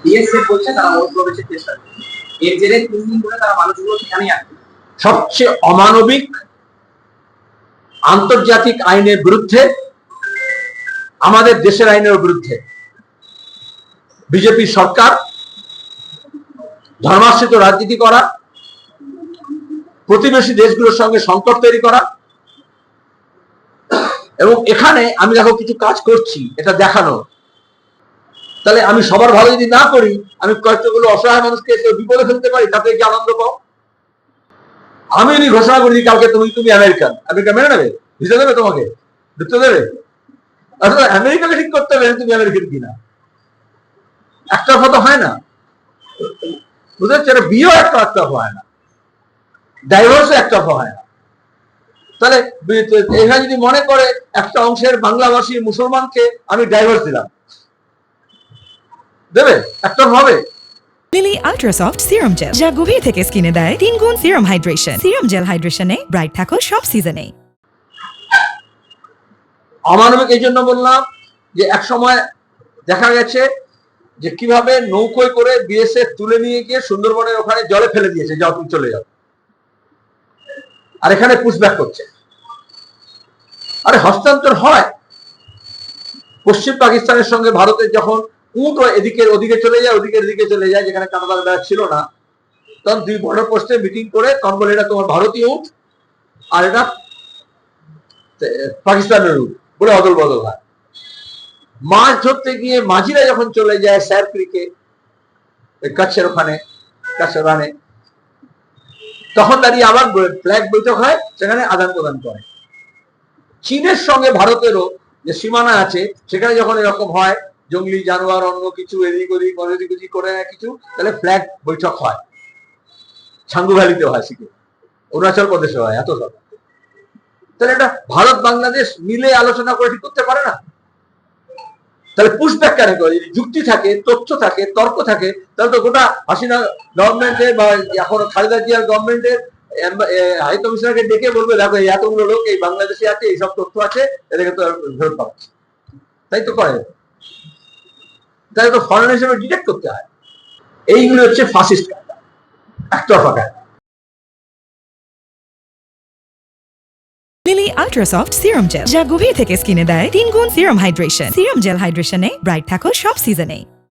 BSF বলছে তারা অনুপ্রবেশের চেষ্টা করছে। এর জেরে 3 দিন ধরে তারা মানুষগুলো সেখানেই আছে। সবচেয়ে অমানবিক আন্তর্জাতিক আইনের বিরুদ্ধে, আমাদের দেশের আইনের বিরুদ্ধে বিজেপি সরকার ধর্মাশ্রিত রাজনীতি করা, প্রতিবেশী দেশগুলোর সঙ্গে সংকট তৈরি করা, এবং এখানে আমি দেখো কিছু কাজ করছি এটা দেখানো। তাহলে আমি সবার ভালো যদি না করি, আমি কয়েকটাগুলো অসহায় মানুষকে এসে বিপদে ফেলতে পারি, তাতে কি আনন্দ পাও? আমি যদি ঘোষণা করি কালকে তুমি আমেরিকান, আমেরিকা মেনে নেবে? ভিসা দেবে তোমাকে? ঢুকতে দেবে? আসলে আমেরিকাকে ঠিক করতে হবে তুমি আমেরিকান কিনা। একটা কথা হয় না, বুঝতে পারছি? বিয়েও একটা হয় না, ডাইভোর্সও একটা হয় না। তাহলে এখানে যদি মনে করে একটা অংশের বাংলাভাষী মুসলমানকে আমি ডাইভোর্স দিলাম, দেবে? একটা হবে? লিলি আল্ট্রাসফট সিরাম জেল, যা গভীর থেকে স্কিনে দেয় 3 গুণ সিরাম হাইড্রেশন। সিরাম জেল হাইড্রেশনে ব্রাইট থাকো সব সিজনে। অমানবিক এই জন্য বললাম যে এক সময় দেখা গেছে যে কিভাবে নৌকোয় করে বিএসএফ তুলে নিয়ে গিয়ে সুন্দরবনের ওখানে জলে ফেলে দিয়েছে, যাও তুমি চলে যাও, আর এখানে পুশব্যাক করছে। আরে হস্তান্তর হয়। পশ্চিম পাকিস্তানের সঙ্গে ভারতের যখন উট ওদিকে চলে যায়, এদিকে চলে যায়, যেখানে কাঁটাতার বেড়া ছিল না, তখন 2 বর্ডার পোস্টে মিটিং করে তখন বলে এটা তোমার ভারতীয় উট আর এটা পাকিস্তানের উট বলে অদল বদল হয়। মাছ ধরতে গিয়ে মাঝিরা যখন চলে যায় স্যার ক্রিকে, কাছের ওখানে কাছেরানে, তখন দাঁড়িয়ে আবার ফ্ল্যাগ বৈঠক হয়, সেখানে আদান প্রদান করে। চীনের সঙ্গে ভারতেরও যে সীমানা আছে, সেখানে যখন এরকম হয় জঙ্গলি জানোয়ার অন্য কিছু এদিক ওদিক করে কিছু, তাহলে ফ্ল্যাগ বৈঠক হয়। ছাঙ্গু ভ্যালিতে হয়, সিকিম, অরুণাচল প্রদেশে হয়, এত সব। তাহলে এটা ভারত বাংলাদেশ মিলে আলোচনা করে ঠিক করতে পারে না? তাহলে পুশব্যাক কেন করে? যদি যুক্তি থাকে, তথ্য থাকে, তর্ক থাকে, তাহলে তো গোটা হাসিনা গভর্নমেন্টের বা এখন খালেদা জিয়ার গভর্নমেন্টের হাই কমিশনারকে ডেকে বলবে, দেখো এতগুলো লোক এই বাংলাদেশে আছে, এইসব তথ্য আছে, এদেরকে তো ফেরত পাচ্ছে। তাই তো করে, তাই তো ফরেন হিসেবে ডিটেক্ট করতে হয়। এইগুলো হচ্ছে ফাসিস্ট একতরফা কাজ। লিলি আল্ট্রাসফট সিরাম জেল, যা গভীর থেকে স্কিনে দেয় 3 গুণ সিরাম হাইড্রেশন। সিরাম জেল হাইড্রেশনে ব্রাইট থাকো সব সিজনে।